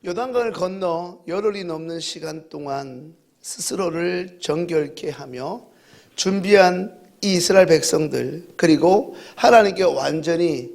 요단강을 건너 열흘이 넘는 시간 동안 스스로를 정결케 하며 준비한 이 이스라엘 백성들, 그리고 하나님께 완전히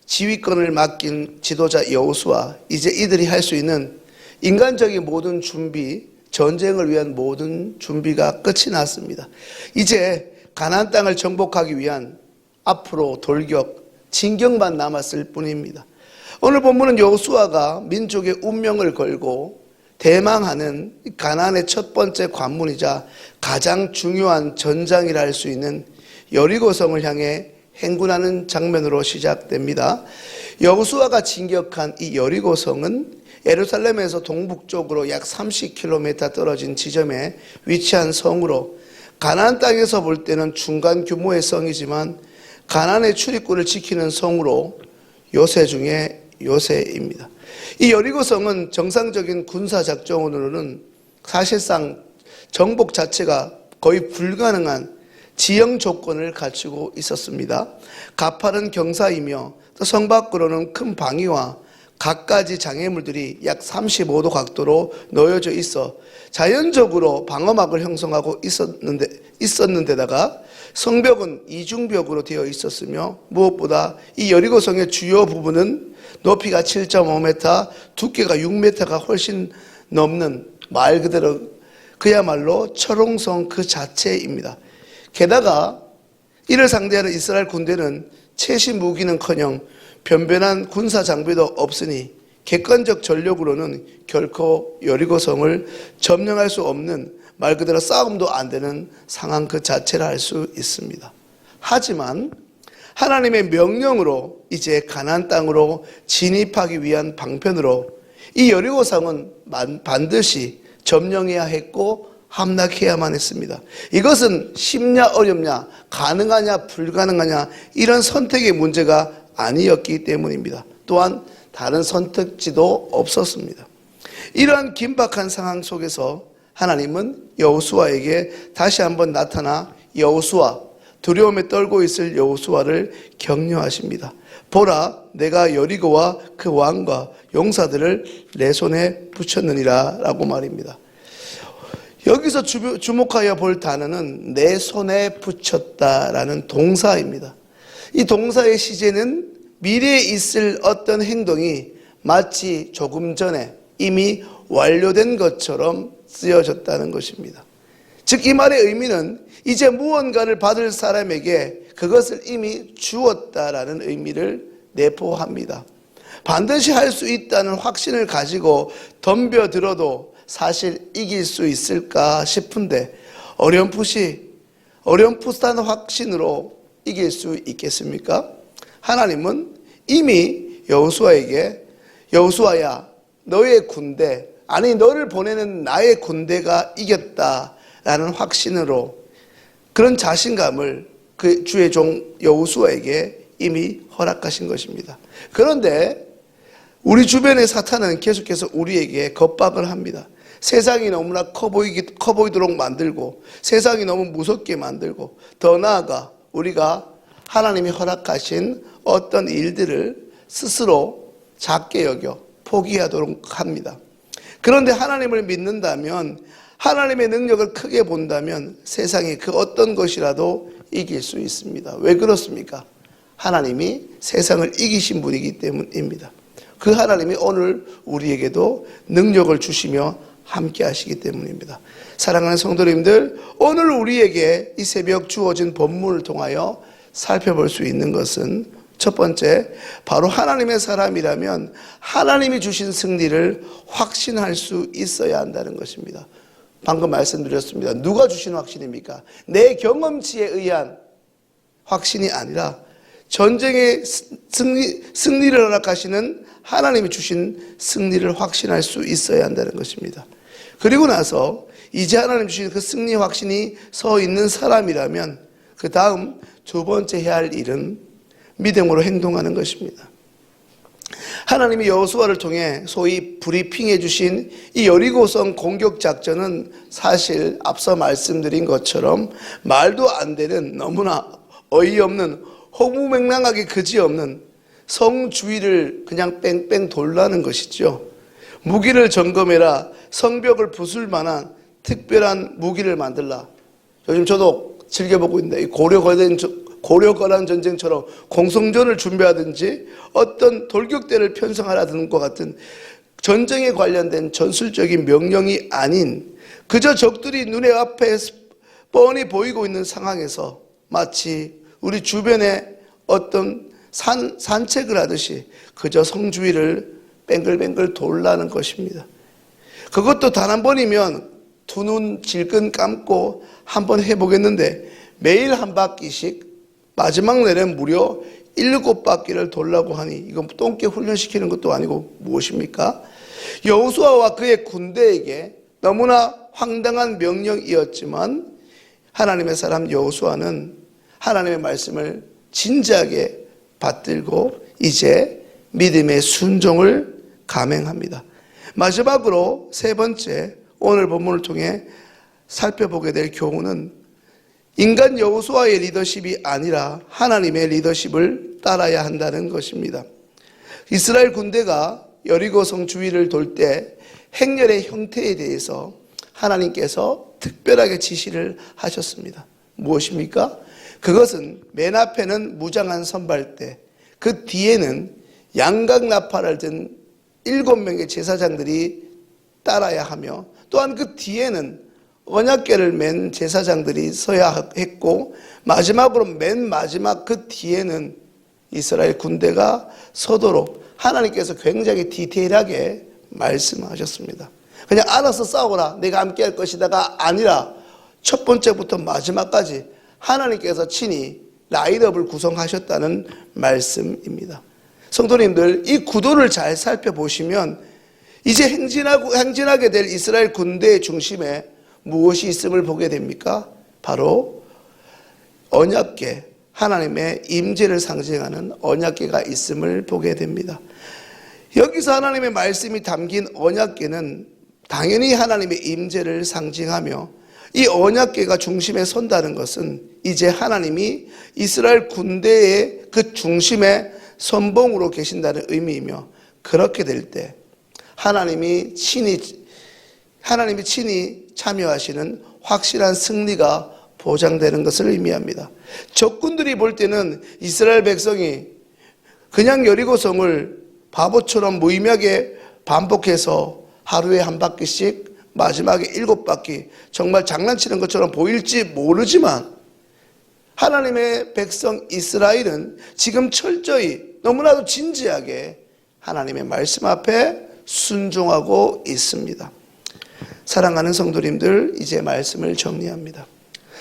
지휘권을 맡긴 지도자 여호수아, 이제 이들이 할 수 있는 인간적인 모든 준비, 전쟁을 위한 모든 준비가 끝이 났습니다. 이제 가나안 땅을 정복하기 위한 앞으로 돌격, 진격만 남았을 뿐입니다. 오늘 본문은 여호수아가 민족의 운명을 걸고 대망하는 가나안의 첫 번째 관문이자 가장 중요한 전장이라 할 수 있는 여리고성을 향해 행군하는 장면으로 시작됩니다. 여호수아가 진격한 이 여리고성은 예루살렘에서 동북쪽으로 약 30km 떨어진 지점에 위치한 성으로 가나안 땅에서 볼 때는 중간 규모의 성이지만 가나안의 출입구를 지키는 성으로 요새 중에 요새입니다. 이 여리고성은 정상적인 군사작전으로는 사실상 정복 자체가 거의 불가능한 지형 조건을 갖추고 있었습니다. 가파른 경사이며 또 성 밖으로는 큰 방위와 갖가지 장애물들이 약 35도 각도로 놓여져 있어 자연적으로 방어막을 형성하고 있었는데다가 성벽은 이중벽으로 되어 있었으며 무엇보다 이 여리고성의 주요 부분은 높이가 7.5m, 두께가 6m가 훨씬 넘는 말 그대로 그야말로 철옹성 그 자체입니다. 게다가 이를 상대하는 이스라엘 군대는 최신 무기는커녕 변변한 군사 장비도 없으니 객관적 전력으로는 결코 여리고성을 점령할 수 없는 말 그대로 싸움도 안 되는 상황 그 자체라 할 수 있습니다. 하지만 하나님의 명령으로 이제 가나안 땅으로 진입하기 위한 방편으로 이 여리고성은 반드시 점령해야 했고 함락해야만 했습니다. 이것은 쉽냐 어렵냐, 가능하냐 불가능하냐 이런 선택의 문제가 아니었기 때문입니다. 또한 다른 선택지도 없었습니다. 이러한 긴박한 상황 속에서 하나님은 여호수아에게 다시 한번 나타나 여호수아, 두려움에 떨고 있을 여호수아를 격려하십니다. 보라, 내가 여리고와 그 왕과 용사들을 내 손에 붙였느니라 라고 말입니다. 여기서 주목하여 볼 단어는 내 손에 붙였다라는 동사입니다. 이 동사의 시제는 미래에 있을 어떤 행동이 마치 조금 전에 이미 완료된 것처럼 쓰여졌다는 것입니다. 즉 이 말의 의미는 이제 무언가를 받을 사람에게 그것을 이미 주었다라는 의미를 내포합니다. 반드시 할 수 있다는 확신을 가지고 덤벼들어도 사실 이길 수 있을까 싶은데 어렴풋한 확신으로 이길 수 있겠습니까? 하나님은 이미 여호수아에게 여호수아야, 너의 군대, 아니 너를 보내는 나의 군대가 이겼다라는 확신으로 그런 자신감을 그 주의 종 여호수아에게 이미 허락하신 것입니다. 그런데 우리 주변의 사탄은 계속해서 우리에게 겁박을 합니다. 세상이 너무나 커 보이도록 만들고 세상이 너무 무섭게 만들고 더 나아가 우리가 하나님이 허락하신 어떤 일들을 스스로 작게 여겨 포기하도록 합니다. 그런데 하나님을 믿는다면, 하나님의 능력을 크게 본다면 세상이 그 어떤 것이라도 이길 수 있습니다. 왜 그렇습니까? 하나님이 세상을 이기신 분이기 때문입니다. 그 하나님이 오늘 우리에게도 능력을 주시며 함께 하시기 때문입니다. 사랑하는 성도님들, 오늘 우리에게 이 새벽 주어진 본문을 통하여 살펴볼 수 있는 것은 첫 번째, 바로 하나님의 사람이라면 하나님이 주신 승리를 확신할 수 있어야 한다는 것입니다. 방금 말씀드렸습니다. 누가 주신 확신입니까? 내 경험치에 의한 확신이 아니라 전쟁의 승리를 허락하시는 하나님이 주신 승리를 확신할 수 있어야 한다는 것입니다. 그리고 나서 이제 하나님 주신 그 승리 확신이 서 있는 사람이라면 그 다음 두 번째 해야 할 일은 믿음으로 행동하는 것입니다. 하나님이 여호수아를 통해 소위 브리핑해 주신 이 여리고성 공격 작전은 사실 앞서 말씀드린 것처럼 말도 안 되는 너무나 어이없는 허무맹랑하게 그지없는 성 주위를 그냥 뺑뺑 돌라는 것이죠. 무기를 점검해라. 성벽을 부술 만한 특별한 무기를 만들라. 요즘 저도 즐겨보고 있는데, 고려거란 전쟁처럼 공성전을 준비하든지 어떤 돌격대를 편성하라는 것 같은 전쟁에 관련된 전술적인 명령이 아닌, 그저 적들이 눈에 앞에 뻔히 보이고 있는 상황에서 마치 우리 주변에 어떤 산책을 하듯이 그저 성주위를 뱅글뱅글 돌라는 것입니다. 그것도 단 한 번이면 두 눈 질끈 감고 한 번 해보겠는데, 매일 한 바퀴씩 마지막 날엔 무려 7바퀴를 돌라고 하니 이건 똥개 훈련시키는 것도 아니고 무엇입니까? 여호수아와 그의 군대에게 너무나 황당한 명령이었지만 하나님의 사람 여호수아는 하나님의 말씀을 진지하게 받들고 이제 믿음의 순종을 감행합니다. 마지막으로 세 번째, 오늘 본문을 통해 살펴보게 될 교훈은 인간 여호수아의 리더십이 아니라 하나님의 리더십을 따라야 한다는 것입니다. 이스라엘 군대가 여리고성 주위를 돌 때 행렬의 형태에 대해서 하나님께서 특별하게 지시를 하셨습니다. 무엇입니까? 그것은 맨 앞에는 무장한 선발대, 그 뒤에는 양각나팔을 든 7명의 제사장들이 따라야 하며, 또한 그 뒤에는 언약궤를 맨 제사장들이 서야 했고, 마지막으로 맨 마지막 그 뒤에는 이스라엘 군대가 서도록 하나님께서 굉장히 디테일하게 말씀하셨습니다. 그냥 알아서 싸우라, 내가 함께 할 것이다가 아니라 첫 번째부터 마지막까지 하나님께서 친히 라인업을 구성하셨다는 말씀입니다. 성도님들, 이 구도를 잘 살펴보시면 이제 행진하게 될 이스라엘 군대의 중심에 무엇이 있음을 보게 됩니까? 바로 언약궤, 하나님의 임재를 상징하는 언약궤가 있음을 보게 됩니다. 여기서 하나님의 말씀이 담긴 언약궤는 당연히 하나님의 임재를 상징하며, 이 언약궤가 중심에 선다는 것은 이제 하나님이 이스라엘 군대의 그 중심에 선봉으로 계신다는 의미이며, 그렇게 될 때 하나님이 친히 참여하시는 확실한 승리가 보장되는 것을 의미합니다. 적군들이 볼 때는 이스라엘 백성이 그냥 여리고성을 바보처럼 무의미하게 반복해서 하루에 한 바퀴씩, 마지막에 7바퀴, 정말 장난치는 것처럼 보일지 모르지만 하나님의 백성 이스라엘은 지금 철저히 너무나도 진지하게 하나님의 말씀 앞에 순종하고 있습니다. 사랑하는 성도님들, 이제 말씀을 정리합니다.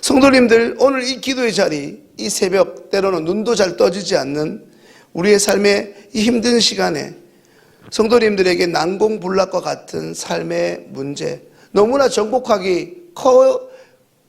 성도님들, 오늘 이 기도의 자리, 이 새벽, 때로는 눈도 잘 떠지지 않는 우리의 삶의 이 힘든 시간에 성도님들에게 난공불락과 같은 삶의 문제, 너무나 정복하기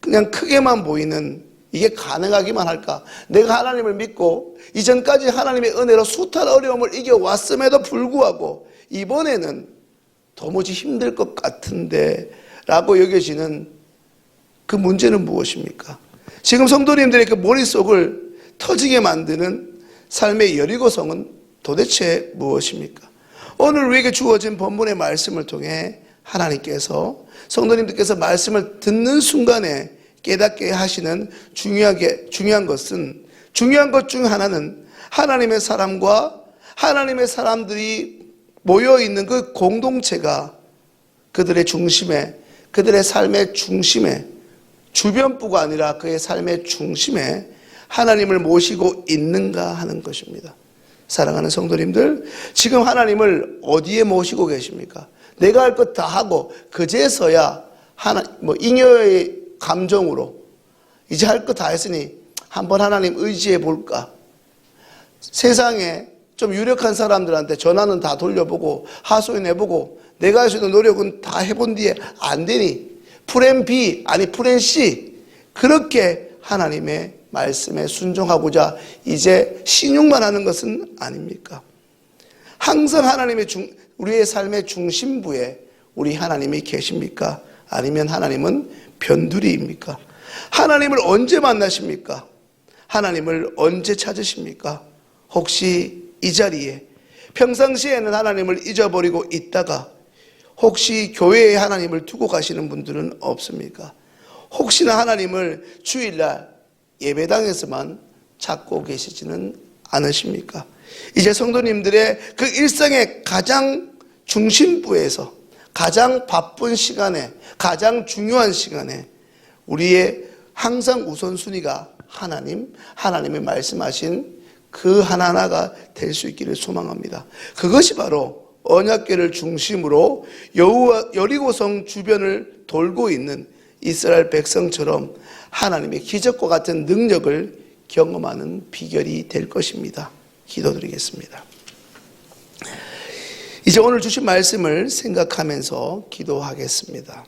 그냥 크게만 보이는, 이게 가능하기만 할까? 내가 하나님을 믿고 이전까지 하나님의 은혜로 숱한 어려움을 이겨왔음에도 불구하고 이번에는 도무지 힘들 것 같은데 라고 여겨지는 그 문제는 무엇입니까? 지금 성도님들의 그 머릿속을 터지게 만드는 삶의 여리고성은 도대체 무엇입니까? 오늘 우리에게 주어진 본문의 말씀을 통해 하나님께서, 성도님들께서 말씀을 듣는 순간에 깨닫게 하시는 중요한 것 중 하나는 하나님의 사람과 하나님의 사람들이 모여있는 그 공동체가 그들의 중심에, 그들의 삶의 중심에, 주변부가 아니라 그의 삶의 중심에 하나님을 모시고 있는가 하는 것입니다. 사랑하는 성도님들, 지금 하나님을 어디에 모시고 계십니까? 내가 할 것 다 하고 그제서야 잉여의 감정으로 이제 할 것 다 했으니 한번 하나님 의지해 볼까? 세상에 좀 유력한 사람들한테 전화는 다 돌려보고 하소연해보고 내가 할 수 있는 노력은 다 해본 뒤에 안 되니 플랜 B 아니 플랜 C, 그렇게 하나님의 말씀에 순종하고자 이제 신용만 하는 것은 아닙니까? 항상 우리의 삶의 중심부에 우리 하나님이 계십니까? 아니면 하나님은 변두리입니까? 하나님을 언제 만나십니까? 하나님을 언제 찾으십니까? 혹시 이 자리에 평상시에는 하나님을 잊어버리고 있다가 혹시 교회에 하나님을 두고 가시는 분들은 없습니까? 혹시나 하나님을 주일날 예배당에서만 찾고 계시지는 않으십니까? 이제 성도님들의 그 일생의 가장 중심부에서 가장 바쁜 시간에 가장 중요한 시간에 우리의 항상 우선순위가 하나님이 말씀하신 그 하나하나가 될 수 있기를 소망합니다. 그것이 바로 언약궤를 중심으로 여리고성 주변을 돌고 있는 이스라엘 백성처럼 하나님의 기적과 같은 능력을 경험하는 비결이 될 것입니다. 기도드리겠습니다. 이제 오늘 주신 말씀을 생각하면서 기도하겠습니다.